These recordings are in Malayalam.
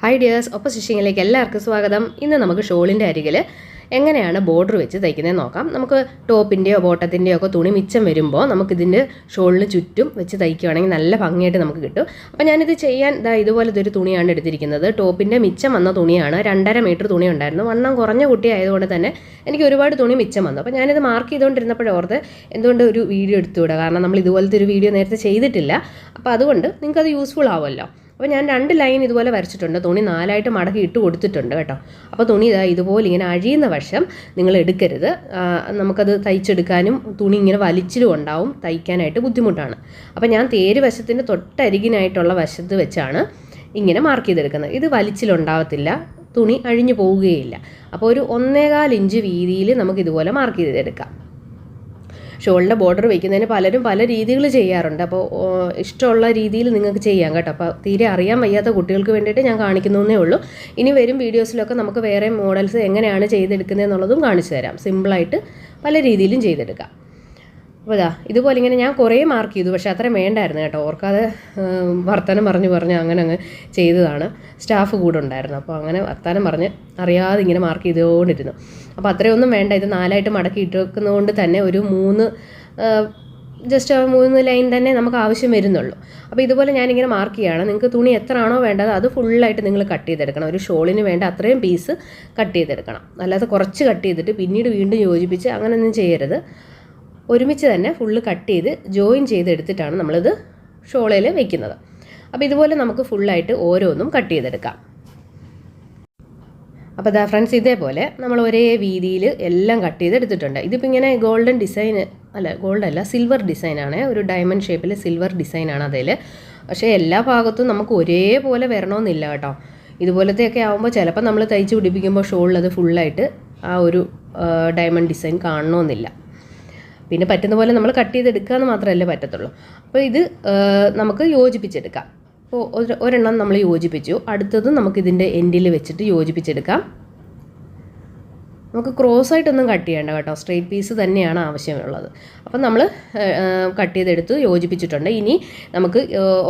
ഹായ് ഡിയേഴ്സ്, ഒപ്പം സ്റ്റിച്ചിങ്ങിലേക്ക് എല്ലാവർക്കും സ്വാഗതം. ഇന്ന് നമുക്ക് ഷോളിൻ്റെ അരികിൽ എങ്ങനെയാണ് ബോർഡർ വെച്ച് തയ്ക്കുന്നത് നോക്കാം. നമുക്ക് ടോപ്പിൻ്റെയോ ബോട്ടത്തിൻ്റെയോ ഒക്കെ തുണി മിച്ചം വരുമ്പോൾ നമുക്കിതിൻ്റെ ഷോളിന് ചുറ്റും വെച്ച് തയ്ക്കുകയാണെങ്കിൽ നല്ല ഭംഗിയായിട്ട് നമുക്ക് കിട്ടും. അപ്പോൾ ഞാനിത് ചെയ്യാൻ ഇതുപോലത്തെ ഒരു തുണിയാണ് എടുത്തിരിക്കുന്നത്. ടോപ്പിൻ്റെ മിച്ചം വന്ന തുണിയാണ്. 2.5 മീറ്റർ തുണി ഉണ്ടായിരുന്നു. വണ്ണം കുറഞ്ഞ കുട്ടി ആയതുകൊണ്ട് തന്നെ എനിക്ക് ഒരുപാട് തുണി മിച്ചം വന്നു. അപ്പോൾ ഞാനിത് മാർക്ക് ചെയ്തുകൊണ്ടിരുന്നപ്പോഴോർത്ത് എന്തുകൊണ്ട് ഒരു വീഡിയോ എടുത്തുകൂടാ, കാരണം നമ്മൾ ഇതുപോലത്തെ ഒരു വീഡിയോ നേരത്തെ ചെയ്തിട്ടില്ല. അപ്പോൾ അതുകൊണ്ട് നിങ്ങൾക്കത് യൂസ്ഫുൾ ആവുമല്ലോ. അപ്പോൾ ഞാൻ 2 ലൈൻ ഇതുപോലെ വരച്ചിട്ടുണ്ട്. തുണി 4ആയിട്ട് മടക്കി ഇട്ട് കൊടുത്തിട്ടുണ്ട് കേട്ടോ. അപ്പോൾ തുണി ഇതുപോലെ ഇങ്ങനെ അഴിയുന്ന വശം നിങ്ങൾ എടുക്കരുത്. നമുക്കത് തയ്ച്ചെടുക്കാനും തുണി ഇങ്ങനെ വലിച്ചിലും ഉണ്ടാവും, തയ്ക്കാനായിട്ട് ബുദ്ധിമുട്ടാണ്. അപ്പോൾ ഞാൻ തേര് വശത്തിൻ്റെ തൊട്ടരികിനായിട്ടുള്ള വശത്ത് വെച്ചാണ് ഇങ്ങനെ മാർക്ക് ചെയ്തെടുക്കുന്നത്. ഇത് വലിച്ചിലുണ്ടാവത്തില്ല, തുണി അഴിഞ്ഞു പോവുകയില്ല. അപ്പോൾ ഒരു 1.25 ഇഞ്ച് വീതിയിൽ നമുക്കിതുപോലെ മാർക്ക് ചെയ്തെടുക്കാം. ഷോളിൻ്റെ ബോർഡർ വയ്ക്കുന്നതിന് പലരും പല രീതികൾ ചെയ്യാറുണ്ട്. അപ്പോൾ ഇഷ്ടമുള്ള രീതിയിൽ നിങ്ങൾക്ക് ചെയ്യാം കേട്ടോ. അപ്പോൾ തീരെ അറിയാൻ വയ്യാത്ത കുട്ടികൾക്ക് വേണ്ടിയിട്ട് ഞാൻ കാണിക്കുന്നതേ ഉള്ളൂ. ഇനി വരും വീഡിയോസിലൊക്കെ നമുക്ക് വേറെ മോഡൽസ് എങ്ങനെയാണ് ചെയ്തെടുക്കുന്നത് എന്നുള്ളതും കാണിച്ചു തരാം. സിമ്പിളായിട്ട് പല രീതിയിലും ചെയ്തെടുക്കാം. അപ്പോൾ ഇതുപോലെ ഇങ്ങനെ ഞാൻ കുറേ മാർക്ക് ചെയ്തു, പക്ഷേ അത്രയും വേണ്ടായിരുന്നു കേട്ടോ. ഓർക്കാതെ വർത്തമാനം പറഞ്ഞ് അങ്ങനെ അങ്ങ് ചെയ്തതാണ്. സ്റ്റാഫ് കൂടെ ഉണ്ടായിരുന്നു. അപ്പോൾ അങ്ങനെ വർത്തമാനം പറഞ്ഞ് അറിയാതെ ഇങ്ങനെ മാർക്ക് ചെയ്തുകൊണ്ടിരുന്നു. അപ്പോൾ അത്രയൊന്നും വേണ്ട. ഇത് 4ആയിട്ട് മടക്കി ഇട്ട് വെക്കുന്നതുകൊണ്ട് തന്നെ ഒരു 3 ലൈൻ തന്നെ നമുക്ക് ആവശ്യം വരുന്നുള്ളൂ. അപ്പോൾ ഇതുപോലെ ഞാനിങ്ങനെ മാർക്ക് ചെയ്യുകയാണ്. നിങ്ങൾക്ക് തുണി എത്രയാണോ വേണ്ടത് അത് ഫുള്ളായിട്ട് നിങ്ങൾ കട്ട് ചെയ്തെടുക്കണം. ഒരു ഷോളിന് വേണ്ട അത്രയും പീസ് കട്ട് ചെയ്തെടുക്കണം. അല്ലാതെ കുറച്ച് കട്ട് ചെയ്തിട്ട് പിന്നീട് വീണ്ടും യോജിപ്പിച്ച് അങ്ങനെയൊന്നും ചെയ്യരുത്. ഒരുമിച്ച് തന്നെ ഫുള്ള് കട്ട് ചെയ്ത് ജോയിൻ ചെയ്തെടുത്തിട്ടാണ് നമ്മളിത് ഷോളയിൽ വെക്കുന്നത്. അപ്പോൾ ഇതുപോലെ നമുക്ക് ഫുള്ളായിട്ട് ഓരോന്നും കട്ട് ചെയ്തെടുക്കാം. അപ്പോൾ ഫ്രണ്ട്സ്, ഇതേപോലെ നമ്മൾ ഒരേ വീതിയിൽ എല്ലാം കട്ട് ചെയ്തെടുത്തിട്ടുണ്ട്. ഇതിപ്പോൾ ഇങ്ങനെ ഗോൾഡൻ ഡിസൈൻ ഗോൾഡല്ല, സിൽവർ ഡിസൈനാണ്. ഒരു ഡയമണ്ട് ഷേപ്പിൽ സിൽവർ ഡിസൈനാണ് അതിൽ. പക്ഷേ എല്ലാ ഭാഗത്തും നമുക്ക് ഒരേപോലെ വരണമെന്നില്ല കേട്ടോ. ഇതുപോലത്തെയൊക്കെ ആകുമ്പോൾ ചിലപ്പോൾ നമ്മൾ തയ്ച്ച് പിടിപ്പിക്കുമ്പോൾ ഷോളിൽ അത് ഫുള്ളായിട്ട് ആ ഒരു ഡയമണ്ട് ഡിസൈൻ കാണണമെന്നില്ല. പിന്നെ പറ്റുന്ന പോലെ നമ്മൾ കട്ട് ചെയ്തെടുക്കുക എന്ന് മാത്രമല്ലേ പറ്റത്തുള്ളൂ. അപ്പോൾ ഇത് നമുക്ക് യോജിപ്പിച്ചെടുക്കാം. അപ്പോൾ ഒരെണ്ണം നമ്മൾ യോജിപ്പിച്ചു, അടുത്തത് നമുക്കിതിൻ്റെ എൻഡിൽ വെച്ചിട്ട് യോജിപ്പിച്ചെടുക്കാം. നമുക്ക് ക്രോസ് ആയിട്ടൊന്നും കട്ട് ചെയ്യേണ്ട കേട്ടോ, സ്ട്രെയിറ്റ് പീസ് തന്നെയാണ് ആവശ്യമുള്ളത്. അപ്പം നമ്മൾ കട്ട് ചെയ്തെടുത്ത് യോജിപ്പിച്ചിട്ടുണ്ട്. ഇനി നമുക്ക്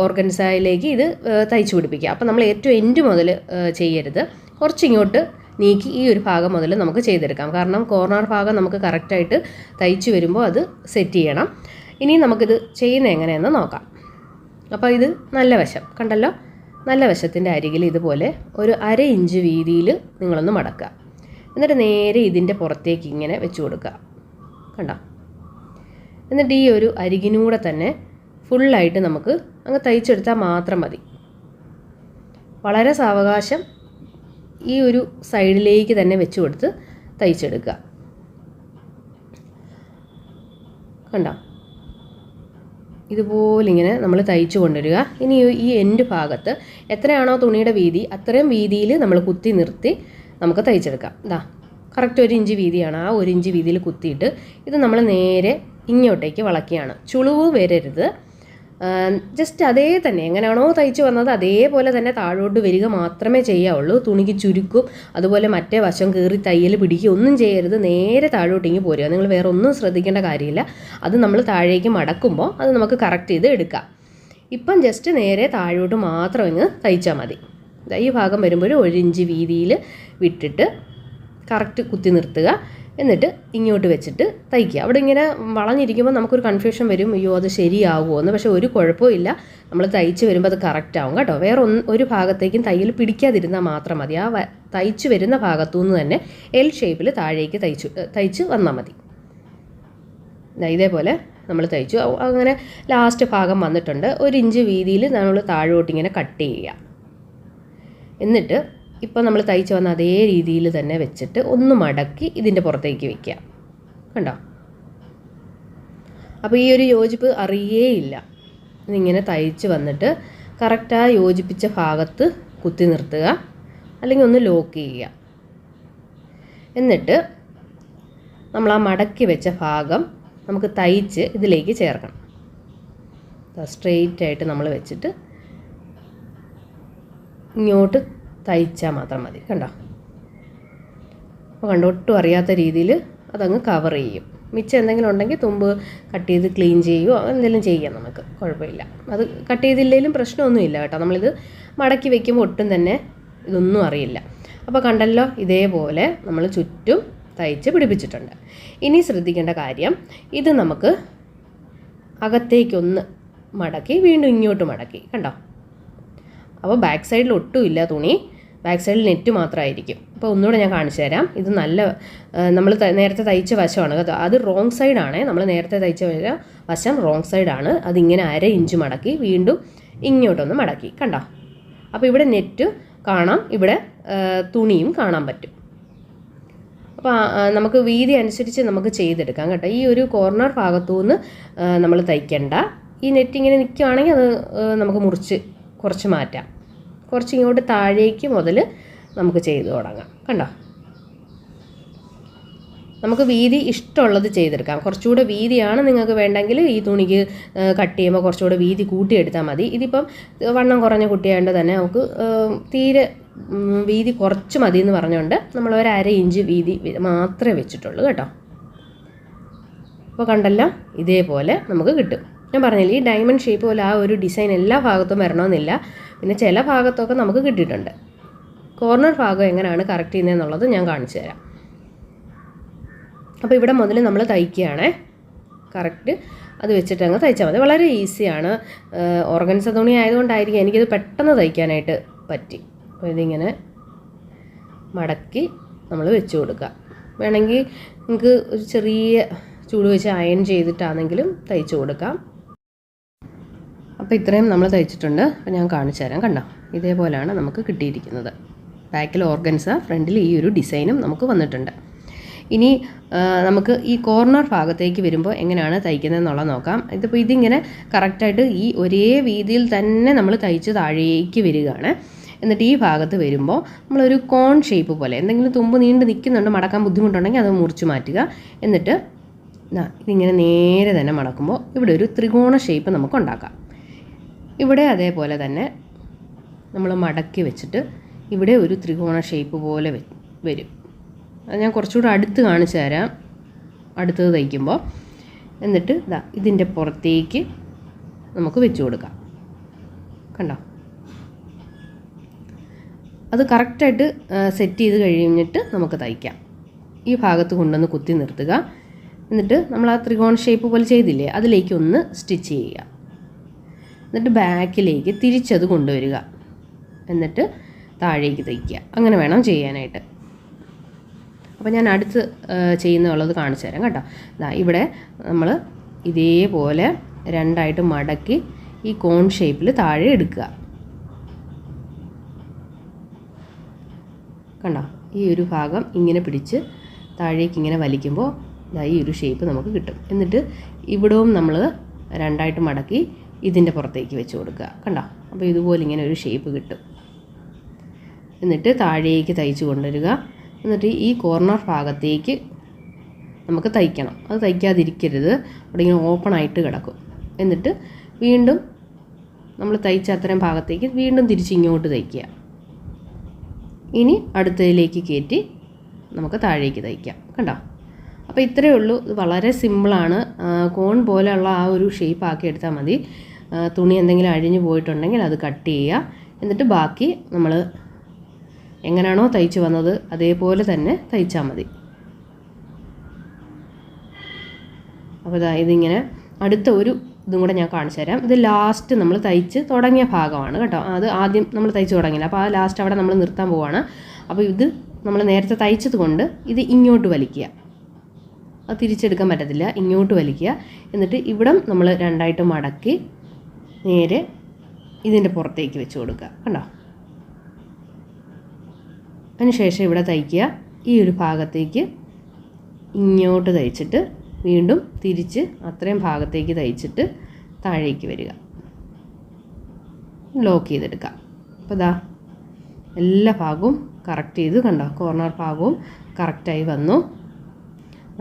ഓർഗൻസായിലേക്ക് ഇത് തയ്ച്ചു പിടിപ്പിക്കാം. അപ്പം നമ്മൾ ഏറ്റവും എൻഡ് മുതൽ ചെയ്യരുത്, കുറച്ചിങ്ങോട്ട് നീക്കി ഈ ഒരു ഭാഗം മുതൽ നമുക്ക് ചെയ്തെടുക്കാം. കാരണം കോർണർ ഭാഗം നമുക്ക് കറക്റ്റായിട്ട് തയ്ച്ചു വരുമ്പോൾ അത് സെറ്റ് ചെയ്യണം. ഇനി നമുക്കിത് ചെയ്യുന്നത് എങ്ങനെയെന്ന് നോക്കാം. അപ്പോൾ ഇത് നല്ല വശം കണ്ടല്ലോ. നല്ല വശത്തിൻ്റെ അരികിൽ ഇതുപോലെ ഒരു 1/2 ഇഞ്ച് വീതിയിൽ നിങ്ങളൊന്ന് മടക്കുക. എന്നിട്ട് നേരെ ഇതിൻ്റെ പുറത്തേക്ക് ഇങ്ങനെ വെച്ച് കൊടുക്കുക. കണ്ടോ? എന്നിട്ട് ഈ ഒരു അരികിനൂടെ തന്നെ ഫുള്ളായിട്ട് നമുക്ക് അങ്ങ് തയ്ച്ചെടുത്താൽ മാത്രം മതി. വളരെ സാവകാശം ഈ ഒരു സൈഡിലേക്ക് തന്നെ വെച്ച് കൊടുത്ത് തയ്ച്ചെടുക്കുക. കണ്ടോ? ഇതുപോലെ ഇങ്ങനെ നമ്മൾ തയ്ച്ചു കൊണ്ടുവരിക. ഇനി ഈ എൻഡ് ഭാഗത്ത് എത്രയാണോ തുണിയുടെ വീതി അത്രയും വീതിയിൽ നമ്മൾ കുത്തി നിർത്തി നമുക്ക് തയ്ച്ചെടുക്കാം. Correct 1 inch വീതിയാണ്. ആ 1 ഇഞ്ച് വീതിയിൽ കുത്തിയിട്ട് ഇത് നമ്മൾ നേരെ ഇങ്ങോട്ടേക്ക് വളയ്ക്കുകയാണ്. ചുളിവ് വരരുത്. ജസ്റ്റ് അതേ തന്നെ എങ്ങനെയാണോ തയ്ച്ച് വന്നത് അതേപോലെ തന്നെ താഴോട്ട് വരിക മാത്രമേ ചെയ്യാവുള്ളൂ. തുണിക്ക് ചുരുക്കും അതുപോലെ മറ്റേ വശം കീറി തയ്യൽ പിടിക്കുക ഒന്നും ചെയ്യരുത്. നേരെ താഴോട്ടിങ്ങി പോരുക. നിങ്ങൾ വേറെ ഒന്നും ശ്രദ്ധിക്കേണ്ട കാര്യമില്ല. അത് നമ്മൾ താഴേക്ക് മടക്കുമ്പോൾ അത് നമുക്ക് കറക്റ്റ് ചെയ്ത് എടുക്കാം. ഇപ്പം ജസ്റ്റ് നേരെ താഴോട്ട് മാത്രം ഇങ്ങ് തയ്ച്ചാൽ മതി. ഈ ഭാഗം വരുമ്പോൾ 1 ഇഞ്ച് വീതിയിൽ വിട്ടിട്ട് കറക്റ്റ് കുത്തി നിർത്തുക. എന്നിട്ട് ഇങ്ങോട്ട് വെച്ചിട്ട് തയ്ക്കുക. അവിടെ ഇങ്ങനെ വളഞ്ഞിരിക്കുമ്പോൾ നമുക്കൊരു കൺഫ്യൂഷൻ വരും, അയ്യോ അത് ശരിയാകുമോ എന്ന്. പക്ഷേ ഒരു കുഴപ്പമില്ല, നമ്മൾ തയ്ച്ച് വരുമ്പോൾ അത് കറക്റ്റ് ആവും കേട്ടോ. വേറെ ഒരു ഭാഗത്തേക്കും തയ്യൽ പിടിക്കാതിരുന്നാൽ മാത്രം മതി. ആ തയ്ച്ച് വരുന്ന ഭാഗത്തു നിന്ന് തന്നെ എൽ ഷേപ്പിൽ താഴേക്ക് തയ്ച്ച് വന്നാൽ മതി. ഇതേപോലെ നമ്മൾ തയ്ച്ചു. അങ്ങനെ ലാസ്റ്റ് ഭാഗം വന്നിട്ടുണ്ട്. 1 ഇഞ്ച് വീതിയിൽ നമ്മൾ താഴോട്ടിങ്ങനെ കട്ട് ചെയ്യുക. എന്നിട്ട് ഇപ്പോൾ നമ്മൾ തയ്ച്ച് വന്ന അതേ രീതിയിൽ തന്നെ വെച്ചിട്ട് ഒന്ന് മടക്കി ഇതിൻ്റെ പുറത്തേക്ക് വയ്ക്കുക. കണ്ടോ? അപ്പോൾ ഈ ഒരു യോജിപ്പ് അറിയേയില്ല. ഇതിങ്ങനെ തയ്ച്ച് വന്നിട്ട് കറക്റ്റ് ആ യോജിപ്പിച്ച ഭാഗത്ത് കുത്തി നിർത്തുക, അല്ലെങ്കിൽ ഒന്ന് ലോക്ക് ചെയ്യുക. എന്നിട്ട് നമ്മൾ ആ മടക്കി വെച്ച ഭാഗം നമുക്ക് തയ്ച്ച് ഇതിലേക്ക് ചേർക്കണം. സ്ട്രെയിറ്റ് ആയിട്ട് നമ്മൾ വെച്ചിട്ട് ഇങ്ങോട്ട് തയ്ച്ചാൽ മാത്രം മതി. കണ്ടോ? അപ്പോൾ കണ്ടോ, ഒട്ടും അറിയാത്ത രീതിയിൽ അതങ്ങ് കവർ ചെയ്യും. മിച്ചം എന്തെങ്കിലും ഉണ്ടെങ്കിൽ തുമ്പ് കട്ട് ചെയ്ത് ക്ലീൻ ചെയ്യുകയോ എന്തെങ്കിലും ചെയ്യാം, നമുക്ക് കുഴപ്പമില്ല. അത് കട്ട് ചെയ്തില്ലെങ്കിലും പ്രശ്നമൊന്നുമില്ല കേട്ടോ. നമ്മളിത് മടക്കി വയ്ക്കുമ്പോൾ ഒട്ടും തന്നെ ഇതൊന്നും അറിയില്ല. അപ്പോൾ കണ്ടല്ലോ, ഇതേപോലെ നമ്മൾ ചുറ്റും തയ്ച്ച് പിടിപ്പിച്ചിട്ടുണ്ട്. ഇനി ശ്രദ്ധിക്കേണ്ട കാര്യം, ഇത് നമുക്ക് അകത്തേക്കൊന്ന് മടക്കി വീണ്ടും ഇങ്ങോട്ട് മടക്കി, കണ്ടോ? അപ്പോൾ ബാക്ക് സൈഡിൽ ഒട്ടുമില്ല തുണി, ബാക്ക് സൈഡിൽ നെറ്റ് മാത്രമായിരിക്കും. അപ്പോൾ ഒന്നുകൂടെ ഞാൻ കാണിച്ചു തരാം. ഇത് നല്ല നമ്മൾ നേരത്തെ തയ്ച്ച വശമാണ് കേട്ടോ, അത് റോങ് സൈഡാണ്. നമ്മൾ നേരത്തെ തയ്ച്ച വശം റോങ് സൈഡാണ്. അതിങ്ങനെ 1/2 ഇഞ്ച് മടക്കി വീണ്ടും ഇങ്ങോട്ടൊന്ന് മടക്കി, കണ്ടോ? അപ്പോൾ ഇവിടെ നെറ്റ് കാണാം, ഇവിടെ തുണിയും കാണാൻ പറ്റും. അപ്പോൾ നമുക്ക് വീതി അനുസരിച്ച് നമുക്ക് ചെയ്തെടുക്കാം കേട്ടോ. ഈ ഒരു കോർണർ ഭാഗത്തുനിന്ന് നമ്മൾ തയ്ക്കണ്ട. ഈ നെറ്റ് ഇങ്ങനെ നിൽക്കുകയാണെങ്കിൽ അത് നമുക്ക് മുറിച്ച് കുറച്ച് മാറ്റാം. കുറച്ച് ഇങ്ങോട്ട് താഴേക്ക് മുതൽ നമുക്ക് ചെയ്ത് തുടങ്ങാം, കണ്ടോ? നമുക്ക് വീതി ഇഷ്ടമുള്ളത് ചെയ്തെടുക്കാം. കുറച്ചുകൂടെ വീതിയാണ് നിങ്ങൾക്ക് വേണ്ടെങ്കിൽ ഈ തുണിക്ക് കട്ട് ചെയ്യുമ്പോൾ കുറച്ചുകൂടെ വീതി കൂട്ടിയെടുത്താൽ മതി. ഇതിപ്പം വണ്ണം കുറഞ്ഞ കുട്ടിയായതുകൊണ്ട് തന്നെ നമുക്ക് തീരെ വീതി കുറച്ച് മതി എന്ന് പറഞ്ഞുകൊണ്ട് നമ്മൾ 1/2 ഇഞ്ച് വീതി മാത്രമേ വെച്ചിട്ടുള്ളൂ കേട്ടോ. അപ്പോൾ കണ്ടല്ലോ, ഇതേപോലെ നമുക്ക് കിട്ടും. ഞാൻ പറഞ്ഞില്ലേ, ഈ ഡയമണ്ട് ഷേപ്പ് പോലെ ആ ഒരു ഡിസൈൻ എല്ലാ ഭാഗത്തും വരണമെന്നില്ല. പിന്നെ ചില ഭാഗത്തൊക്കെ നമുക്ക് കിട്ടിയിട്ടുണ്ട്. കോർണർ ഭാഗം എങ്ങനെയാണ് കറക്റ്റ് ചെയ്യുന്നതെന്നുള്ളത് ഞാൻ കാണിച്ചു തരാം. അപ്പോൾ ഇവിടെ മുതൽ നമ്മൾ തയ്ക്കുകയാണേ, കറക്റ്റ് അത് വെച്ചിട്ട് അങ്ങ് തയ്ച്ചാൽ മതി. വളരെ ഈസിയാണ്. ഓർഗൻസ തുണി ആയതുകൊണ്ടായിരിക്കും എനിക്കിത് പെട്ടെന്ന് തയ്ക്കാനായിട്ട് പറ്റി. അപ്പോൾ ഇതിങ്ങനെ മടക്കി നമ്മൾ വെച്ച് കൊടുക്കുക. വേണമെങ്കിൽ നിങ്ങൾക്ക് ഒരു ചെറിയ ചൂട് വെച്ച് അയൺ ചെയ്തിട്ടാണെങ്കിലും തയ്ച്ചു കൊടുക്കാം. അപ്പോൾ ഇത്രയും നമ്മൾ തയ്ച്ചിട്ടുണ്ട്. അപ്പോൾ ഞാൻ കാണിച്ചു തരാം, കണ്ടോ? ഇതേപോലെയാണ് നമുക്ക് കിട്ടിയിരിക്കുന്നത്. ബാക്കിൽ ഓർഗൻസ, ഫ്രണ്ടിൽ ഈ ഒരു ഡിസൈനും നമുക്ക് വന്നിട്ടുണ്ട്. ഇനി നമുക്ക് ഈ കോർണർ ഭാഗത്തേക്ക് വരുമ്പോൾ എങ്ങനെയാണ് തയ്ക്കുന്നതെന്നുള്ളത് നോക്കാം. ഇതിങ്ങനെ കറക്റ്റായിട്ട് ഈ ഒരേ വീതിയിൽ തന്നെ നമ്മൾ തയ്ച്ച് താഴേക്ക് വരികയാണ്. എന്നിട്ട് ഈ ഭാഗത്ത് വരുമ്പോൾ നമ്മളൊരു കോൺ ഷേപ്പ് പോലെ എന്തെങ്കിലും തുമ്പ് നീണ്ട് നിൽക്കുന്നുണ്ട്, മടക്കാൻ ബുദ്ധിമുട്ടുണ്ടെങ്കിൽ അത് മുറിച്ച് മാറ്റുക. എന്നിട്ട് ഇതിങ്ങനെ നേരെ തന്നെ മടക്കുമ്പോൾ ഇവിടെ ഒരു ത്രികോണ ഷേപ്പ് നമുക്ക് ഉണ്ടാക്കാം. ഇവിടെ അതേപോലെ തന്നെ നമ്മൾ മടക്കി വെച്ചിട്ട് ഇവിടെ ഒരു ത്രികോണ ഷേപ്പ് പോലെ വരും. അത് ഞാൻ കുറച്ചുകൂടെ അടുത്ത് കാണിച്ചു തരാം, അടുത്തത് തയ്ക്കുമ്പോൾ. എന്നിട്ട് ഇതിൻ്റെ പുറത്തേക്ക് നമുക്ക് വെച്ച് കൊടുക്കാം, കണ്ടോ? അത് കറക്റ്റായിട്ട് സെറ്റ് ചെയ്ത് കഴിഞ്ഞിട്ട് നമുക്ക് തയ്ക്കാം. ഈ ഭാഗത്ത് കൊണ്ടുവന്ന് കുത്തി നിർത്തുക. എന്നിട്ട് നമ്മൾ ആ ത്രികോണ ഷേപ്പ് പോലെ ചെയ്തില്ലേ, അതിലേക്ക് ഒന്ന് സ്റ്റിച്ച് ചെയ്യുക. എന്നിട്ട് ബാക്കിലേക്ക് തിരിച്ചത് കൊണ്ടുവരിക. എന്നിട്ട് താഴേക്ക് തയ്ക്കുക. അങ്ങനെ വേണം ചെയ്യാനായിട്ട്. അപ്പോൾ ഞാൻ അടുത്ത് ചെയ്യുന്നുള്ളത് കാണിച്ചു തരാം കേട്ടോ. ഇവിടെ നമ്മൾ ഇതേപോലെ രണ്ടായിട്ട് മടക്കി ഈ കോൺ ഷേപ്പിൽ താഴെ എടുക്കുക, കണ്ടോ? ഈ ഒരു ഭാഗം ഇങ്ങനെ പിടിച്ച് താഴേക്ക് ഇങ്ങനെ വലിക്കുമ്പോൾ ഈ ഒരു ഷേപ്പ് നമുക്ക് കിട്ടും. എന്നിട്ട് ഇവിടവും നമ്മൾ രണ്ടായിട്ട് മടക്കി ഇതിൻ്റെ പുറത്തേക്ക് വെച്ച് കൊടുക്കുക, കണ്ടോ? അപ്പോൾ ഇതുപോലെ ഇങ്ങനെ ഒരു ഷേപ്പ് കിട്ടും. എന്നിട്ട് താഴേക്ക് തയ്ച്ച് കൊണ്ടുവരിക. എന്നിട്ട് ഈ കോർണർ ഭാഗത്തേക്ക് നമുക്ക് തയ്ക്കണം. അത് തയ്ക്കാതിരിക്കരുത്, അവിടെ ഇങ്ങനെ ഓപ്പൺ ആയിട്ട് കിടക്കും. എന്നിട്ട് വീണ്ടും നമ്മൾ തയ്ച്ച അത്രയും ഭാഗത്തേക്ക് വീണ്ടും തിരിച്ചിങ്ങോട്ട് തയ്ക്കുക. ഇനി അടുത്തതിലേക്ക് കയറ്റി നമുക്ക് താഴേക്ക് തയ്ക്കാം, കണ്ടോ? അപ്പോൾ ഇത്രയേ ഉള്ളൂ. ഇത് വളരെ സിമ്പിളാണ്. കോൺ പോലെയുള്ള ആ ഒരു ഷേപ്പ് ആക്കി എടുത്താൽ മതി. തുണി എന്തെങ്കിലും അഴിഞ്ഞു പോയിട്ടുണ്ടെങ്കിൽ അത് കട്ട് ചെയ്യുക. എന്നിട്ട് ബാക്കി നമ്മൾ എങ്ങനെയാണോ തയ്ച്ച് വന്നത് അതേപോലെ തന്നെ തയ്ച്ചാൽ മതി. അപ്പോൾ ഇതിങ്ങനെ അടുത്ത ഒരു ഇതും കൂടെ ഞാൻ കാണിച്ചു തരാം. ഇത് ലാസ്റ്റ് നമ്മൾ തയ്ച്ച് തുടങ്ങിയ ഭാഗമാണ് കേട്ടോ. അത് ആദ്യം നമ്മൾ തയ്ച്ച് തുടങ്ങിയില്ല, അപ്പോൾ ആ ലാസ്റ്റ് അവിടെ നമ്മൾ നിർത്താൻ പോവുകയാണ്. അപ്പോൾ ഇത് നമ്മൾ നേരത്തെ തയ്ച്ചത് കൊണ്ട് ഇത് ഇങ്ങോട്ട് വലിക്കുക. അത് തിരിച്ചെടുക്കാൻ പറ്റത്തില്ല, ഇങ്ങോട്ട് വലിക്കുക. എന്നിട്ട് ഇവിടം നമ്മൾ രണ്ടായിട്ട് മടക്കി നേരെ ഇതിൻ്റെ പുറത്തേക്ക് വെച്ച് കൊടുക്കുക, കണ്ടോ? അതിനുശേഷം ഇവിടെ തയ്ക്കുക. ഈ ഒരു ഭാഗത്തേക്ക് ഇങ്ങോട്ട് തയ്ച്ചിട്ട് വീണ്ടും തിരിച്ച് അത്രയും ഭാഗത്തേക്ക് തയ്ച്ചിട്ട് താഴേക്ക് വരിക, ലോക്ക് ചെയ്തെടുക്കുക. അപ്പോൾ എല്ലാ ഭാഗവും കറക്റ്റ് ചെയ്ത്, കണ്ടോ? കോർണർ ഭാഗവും കറക്റ്റായി വന്നു.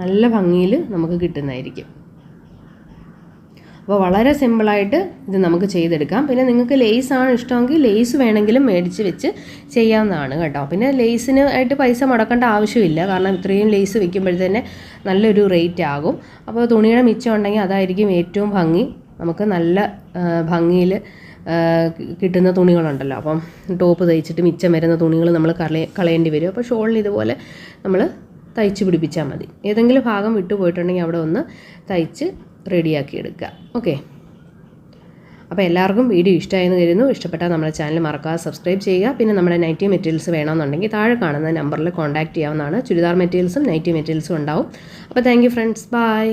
നല്ല ഭംഗിയിൽ നമുക്ക് കിട്ടുന്നതായിരിക്കും. അപ്പോൾ വളരെ സിമ്പിളായിട്ട് ഇത് നമുക്ക് ചെയ്തെടുക്കാം. പിന്നെ നിങ്ങൾക്ക് ലേസാണ് ഇഷ്ടമെങ്കിൽ ലേസ് വേണമെങ്കിലും മേടിച്ച് വെച്ച് ചെയ്യാവുന്നതാണ് കേട്ടോ. പിന്നെ ലേസിന് ആയിട്ട് പൈസ മുടക്കേണ്ട ആവശ്യമില്ല, കാരണം ഇത്രയും ലേസ് വെക്കുമ്പോഴത്തന്നെ നല്ലൊരു റേറ്റ് ആകും. അപ്പോൾ തുണിയുടെ മിച്ചം ഉണ്ടെങ്കിൽ അതായിരിക്കും ഏറ്റവും ഭംഗി. നമുക്ക് നല്ല ഭംഗിയിൽ കിട്ടുന്ന തുണികളുണ്ടല്ലോ. അപ്പം ടോപ്പ് തയ്ച്ചിട്ട് മിച്ചം വരുന്ന തുണികൾ നമ്മൾ കളയേണ്ടി വരും. അപ്പോൾ ഷോളിന് ഇതുപോലെ നമ്മൾ തയ്ച്ച് പിടിപ്പിച്ചാൽ മതി. ഏതെങ്കിലും ഭാഗം വിട്ടു പോയിട്ടുണ്ടെങ്കിൽ അവിടെ ഒന്ന് തയ്ച്ച് റെഡിയാക്കി എടുക്കുക. ഓക്കെ, അപ്പോൾ എല്ലാവർക്കും വീഡിയോ ഇഷ്ടമായെന്ന് കരുതുന്നു. ഇഷ്ടപ്പെട്ടാൽ നമ്മുടെ ചാനൽ മറക്കാതെ സബ്സ്ക്രൈബ് ചെയ്യുക. പിന്നെ നമ്മുടെ നൈറ്റി മെറ്റീരിയൽസ് വേണമെന്നുണ്ടെങ്കിൽ താഴെ കാണുന്ന നമ്പറിൽ കോൺടാക്റ്റ് ചെയ്യാവുന്നതാണ്. ചുരിദാർ മെറ്റീരിയൽസും നൈറ്റി മെറ്റീരിയൽസും ഉണ്ടാവും. അപ്പോൾ താങ്ക് യു ഫ്രണ്ട്സ്, ബൈ.